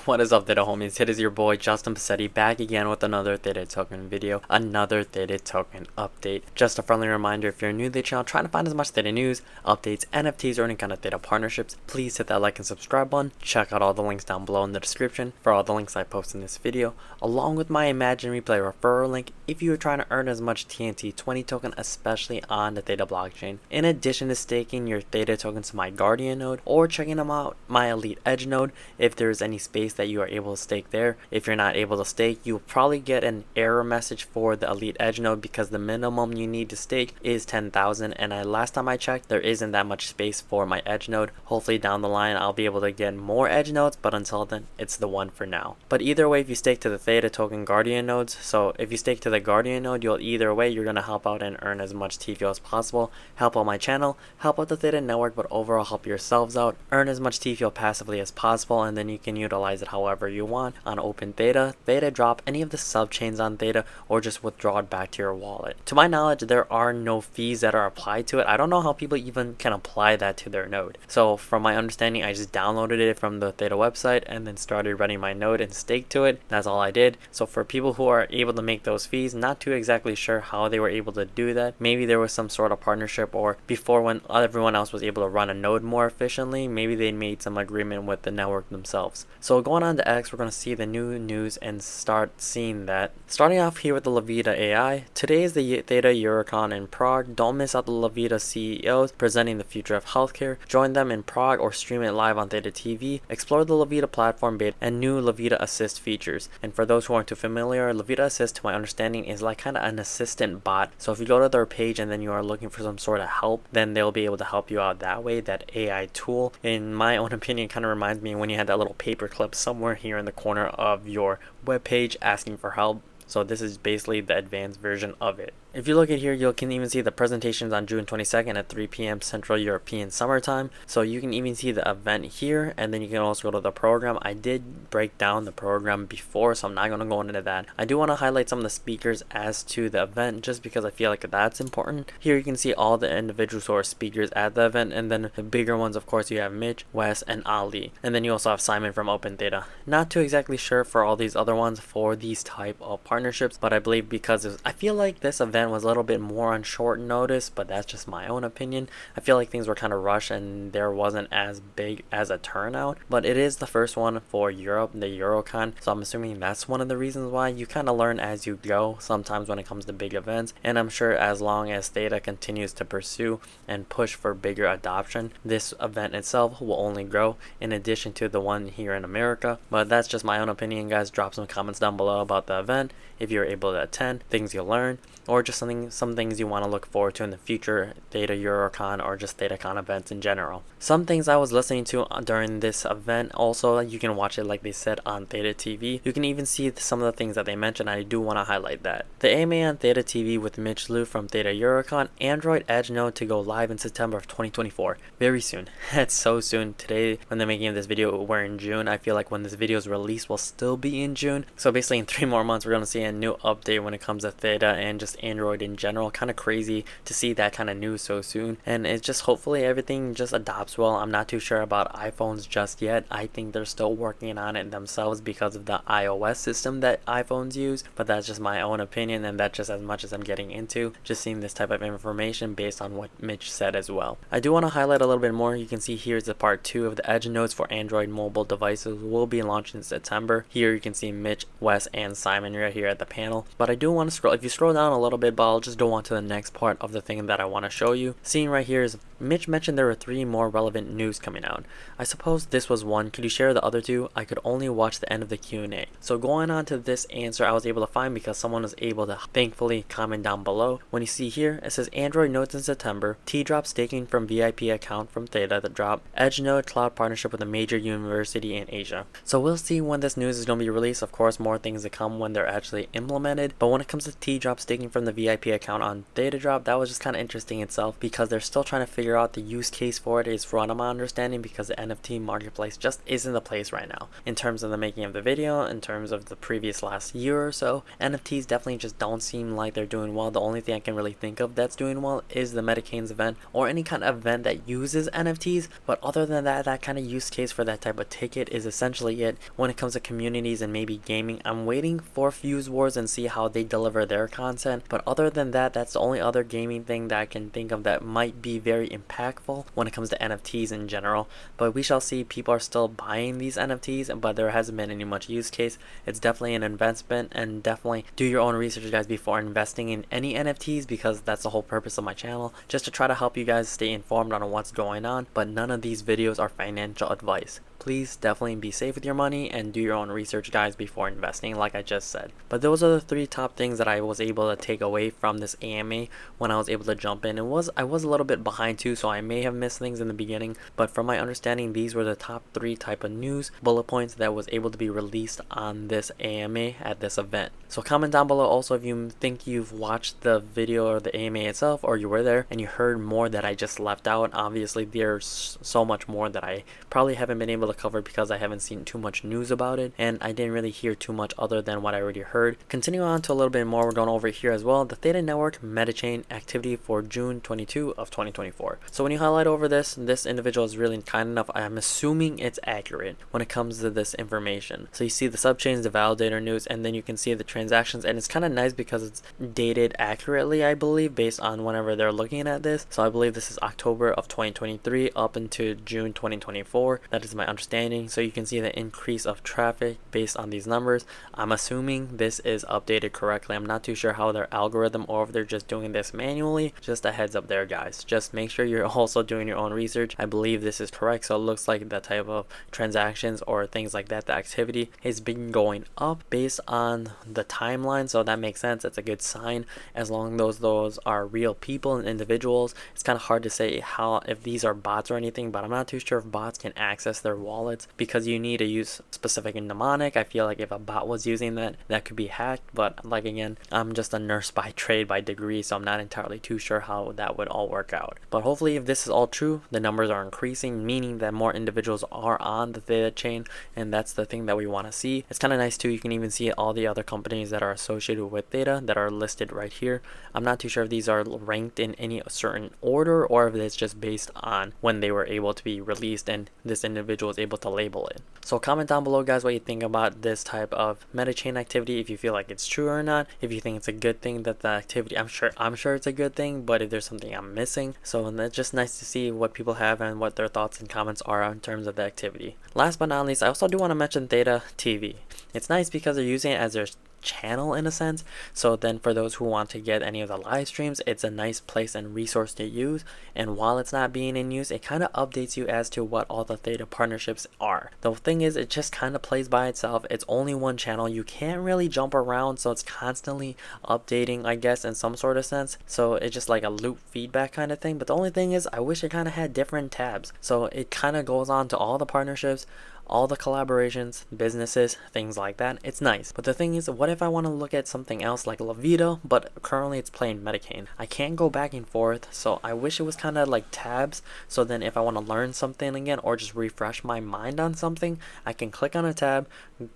What is up, Theta homies? It is your boy Justin Passetti back again with another Theta token video, another Theta token update. Just a friendly reminder, if you're new to the channel trying to find as much Theta news, updates, NFTs, or any kind of Theta partnerships, please hit that like and subscribe button. Check out all the links down below in the description for all the links I post in this video, along with my Imagine Replay referral link if you are trying to earn as much TNT20 token, especially on the Theta blockchain. In addition to staking your Theta tokens to my Guardian node or checking them out my Elite Edge node if there's any space that you are able to stake there. If you're not able to stake, you'll probably get an error message for the Elite Edge node because the minimum you need to stake is 10,000, and last time I checked there isn't that much space for my Edge node. Hopefully down the line I'll be able to get more Edge nodes, but until then it's the one for now. But either way, if you stake to the Theta token Guardian nodes, so if you stake to the Guardian node, either way you're going to help out and earn as much TVO as possible, help out my channel, help out the Theta network, but overall help yourselves out, earn as much TVO passively as possible, and then you can utilize it however you want on Open Theta, Theta Drop, any of the subchains on Theta, or just withdraw it back to your wallet. To my knowledge, there are no fees that are applied to it. I don't know how people even can apply that to their node. So from my understanding, I just downloaded it from the Theta website and then started running my node and staked to it. That's all I did. So for people who are able to make those fees, not too exactly sure how they were able to do that. Maybe there was some sort of partnership, or before when everyone else was able to run a node more efficiently, maybe they made some agreement with the network themselves. So going on to X, we're going to see the new news and start seeing that. Starting off here with the Levita AI. Today is the Theta Eurocon in Prague. Don't miss out the Levita CEOs presenting the future of healthcare. Join them in Prague or stream it live on Theta TV. Explore the Levita platform beta and new Levita Assist features. And for those who aren't too familiar, Levita Assist, to my understanding, is like kind of an assistant bot. So if you go to their page and then you are looking for some sort of help, then they'll be able to help you out that way. That AI tool, in my own opinion, kind of reminds me when you had that little paperclip somewhere here in the corner of your web page asking for help. So this is basically the advanced version of it. If you look at here, you can even see the presentations on June 22nd at 3 p.m. Central European Summertime. So you can even see the event here, and then you can also go to the program. I did break down the program before, so I'm not going to go into that. I do want to highlight some of the speakers as to the event, just because I feel like that's important. Here you can see all the individuals who are speakers at the event, and then the bigger ones, of course, you have Mitch, Wes, and Ali. And then you also have Simon from Open Theta. Not too exactly sure for all these other ones for these type of partnerships, but I believe because I feel like this event was a little bit more on short notice, but that's just my own opinion. I feel like things were kind of rushed and there wasn't as big as a turnout, but it is the first one for Europe, the Eurocon, so I'm assuming that's one of the reasons why. You kind of learn as you go sometimes when it comes to big events, and I'm sure as long as Theta continues to pursue and push for bigger adoption, this event itself will only grow, in addition to the one here in America. But that's just my own opinion, guys. Drop some comments down below about the event, if you're able to attend, things you'll learn, or just some things you want to look forward to in the future Theta Eurocon or just ThetaCon events in general. Some things I was listening to during this event, also you can watch it like they said on Theta TV. You can even see some of the things that they mentioned. I do want to highlight that. The AMA on Theta TV with Mitch Liu from Theta Eurocon, Android Edge node to go live in September of 2024. Very soon. It's so soon. Today, when they're making this video, we're in June. I feel like when this video is released, we'll still be in June. So basically in 3 more months, we're going to see a new update when it comes to Theta and just Android in general. Kind of crazy to see that kind of news so soon, and it's just hopefully everything just adopts well. I'm not too sure about iPhones just yet. I think they're still working on it themselves because of the iOS system that iPhones use, but that's just my own opinion, and that's just as much as I'm getting into just seeing this type of information based on what Mitch said as well. I do want to highlight a little bit more. You can see here's the part 2 of the Edge nodes for Android mobile devices will be launched in September. Here you can see Mitch, Wes, and Simon right here at the panel, but I do want to scroll. If you scroll down a little bit, but I'll just go on to the next part of the thing that I want to show you. Seeing right here is Mitch mentioned there were 3 more relevant news coming out. I suppose this was one. Could you share the other 2? I could only watch the end of the Q&A. So going on to this answer, I was able to find because someone was able to thankfully comment down below. When you see here, it says Android nodes in September, T-Drop staking from VIP account from Theta, the drop, Edge node cloud partnership with a major university in Asia. So we'll see when this news is going to be released. Of course, more things to come when they're actually implemented, but when it comes to T-Drop staking from the VIP account on Theta Drop, that was just kind of interesting itself because they're still trying to figure out the use case for it is from my understanding, because the NFT marketplace just isn't the place right now in terms of the making of the video, in terms of the previous last year or so. NFTs definitely just don't seem like they're doing well. The only thing I can really think of that's doing well is the Metacanes event or any kind of event that uses NFTs, but other than that, that kind of use case for that type of ticket is essentially it when it comes to communities and maybe gaming. I'm waiting for Fuse Wars and see how they deliver their content, but other than that, that's the only other gaming thing that I can think of that might be very impactful when it comes to NFTs in general. But we shall see. People are still buying these NFTs, but there hasn't been any much use case. It's definitely an investment, and definitely do your own research, guys, before investing in any NFTs, because that's the whole purpose of my channel, just to try to help you guys stay informed on what's going on. But none of these videos are financial advice. Please definitely be safe with your money and do your own research, guys, before investing, like I just said. But those are the 3 top things that I was able to take away from this AMA when I was able to jump in. I was a little bit behind too, so I may have missed things in the beginning, but from my understanding, these were the top 3 type of news bullet points that was able to be released on this AMA at this event. So comment down below also if you think you've watched the video or the AMA itself, or you were there and you heard more that I just left out. Obviously there's so much more that I probably haven't been able to cover because I haven't seen too much news about it, and I didn't really hear too much other than what I already heard. Continuing on to a little bit more, we're going over here as well, the Theta Network Metachain activity for June 22 of 2024. So when you highlight over this individual is really kind enough, I'm assuming it's accurate when it comes to this information. So you see the subchains, the validator news, and then you can see the transactions, and it's kind of nice because it's dated accurately, I believe, based on whenever they're looking at this. So I believe this is October of 2023 up into June 2024. That is my understanding. So you can see the increase of traffic based on these numbers. I'm assuming this is updated correctly. I'm not too sure how their algorithm, or if they're just doing this manually. Just a heads up there, guys. Just make sure you're also doing your own research. I believe this is correct. So it looks like the type of transactions or things like that, the activity has been going up based on the timeline. So that makes sense. It's a good sign as long as those are real people and individuals. It's kind of hard to say how, if these are bots or anything, but I'm not too sure if bots can access their wallets, because you need to use specific mnemonic. I feel like if a bot was using that, that could be hacked. But like, again, I'm just a nurse by trade, by degree, so I'm not entirely too sure how that would all work out. But hopefully if this is all true, the numbers are increasing, meaning that more individuals are on the Theta chain, and that's the thing that we want to see. It's kind of nice too, you can even see all the other companies that are associated with Theta that are listed right here. I'm not too sure if these are ranked in any certain order, or if it's just based on when they were able to be released and this individual is able to label it. So comment down below, guys, what you think about this type of metachain activity, if you feel like it's true or not, if you think it's a good thing that the activity, I'm sure it's a good thing, but if there's something I'm missing. So it's just nice to see what people have and what their thoughts and comments are in terms of the activity. Last but not least, I also do want to mention Theta TV. It's nice because they're using it as their channel in a sense. So then for those who want to get any of the live streams, it's a nice place and resource to use. And while it's not being in use, it kind of updates you as to what all the Theta partnerships are. The thing is, it just kind of plays by itself. It's only one channel. You can't really jump around, so it's constantly updating, I guess, in some sort of sense. So it's just like a loop feedback kind of thing. But the only thing is, I wish it kind of had different tabs. So it kind of goes on to all the partnerships, all the collaborations, businesses, things like that. It's nice. But the thing is, what if I want to look at something else like La Vida, but currently it's playing Metacane? I can't go back and forth, so I wish it was kind of like tabs. So then if I want to learn something again or just refresh my mind on something, I can click on a tab,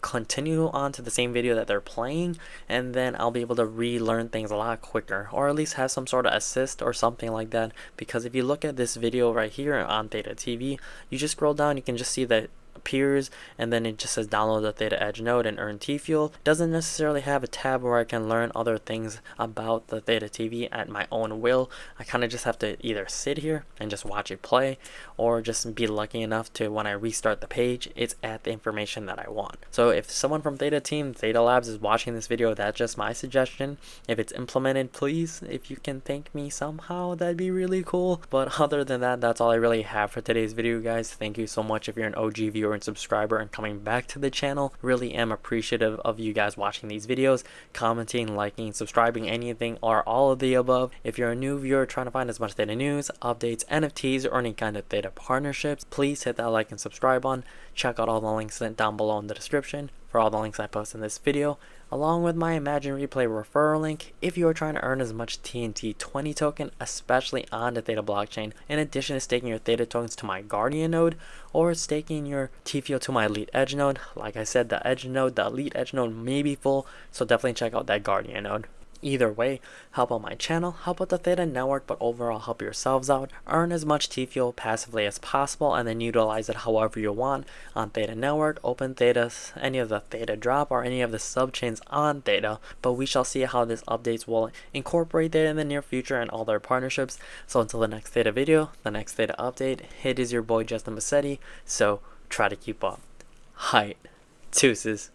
continue on to the same video that they're playing, and then I'll be able to relearn things a lot quicker, or at least have some sort of assist or something like that. Because if you look at this video right here on Theta TV, you just scroll down, you can just see that appears, and then it just says download the Theta Edge node and earn T-Fuel. Doesn't necessarily have a tab where I can learn other things about the Theta TV at my own will. I kind of just have to either sit here and just watch it play, or just be lucky enough to, when I restart the page, it's at the information that I want. So if someone from Theta Team, Theta Labs is watching this video, that's just my suggestion. If it's implemented, please, if you can thank me somehow, that'd be really cool. But other than that, that's all I really have for today's video, guys. Thank you so much if you're an OG viewer and subscriber and coming back to the channel. Really am appreciative of you guys watching these videos, commenting, liking, subscribing, anything or all of the above. If you're a new viewer trying to find as much Theta news, updates, NFTs, or any kind of Theta partnerships, please hit that like and subscribe on. Check out all the links down below in the description. for all the links I post in this video, along with my Imagine Replay referral link if you are trying to earn as much TNT20 token, especially on the Theta blockchain, in addition to staking your Theta tokens to my Guardian node, or staking your TFIO to my Elite Edge node. Like I said, the Elite Edge node may be full, so definitely check out that Guardian node. Either way, help out my channel, help out the Theta network, but overall help yourselves out. Earn as much TFIO passively as possible and then utilize it however you want on Theta network, Open Theta, any of the Theta drop, or any of the subchains on Theta. But we shall see how this updates will incorporate Theta in the near future and all their partnerships. So until the next Theta video, the next Theta update, it is your boy Justin Bassetti, so try to keep up. Height. Deuces.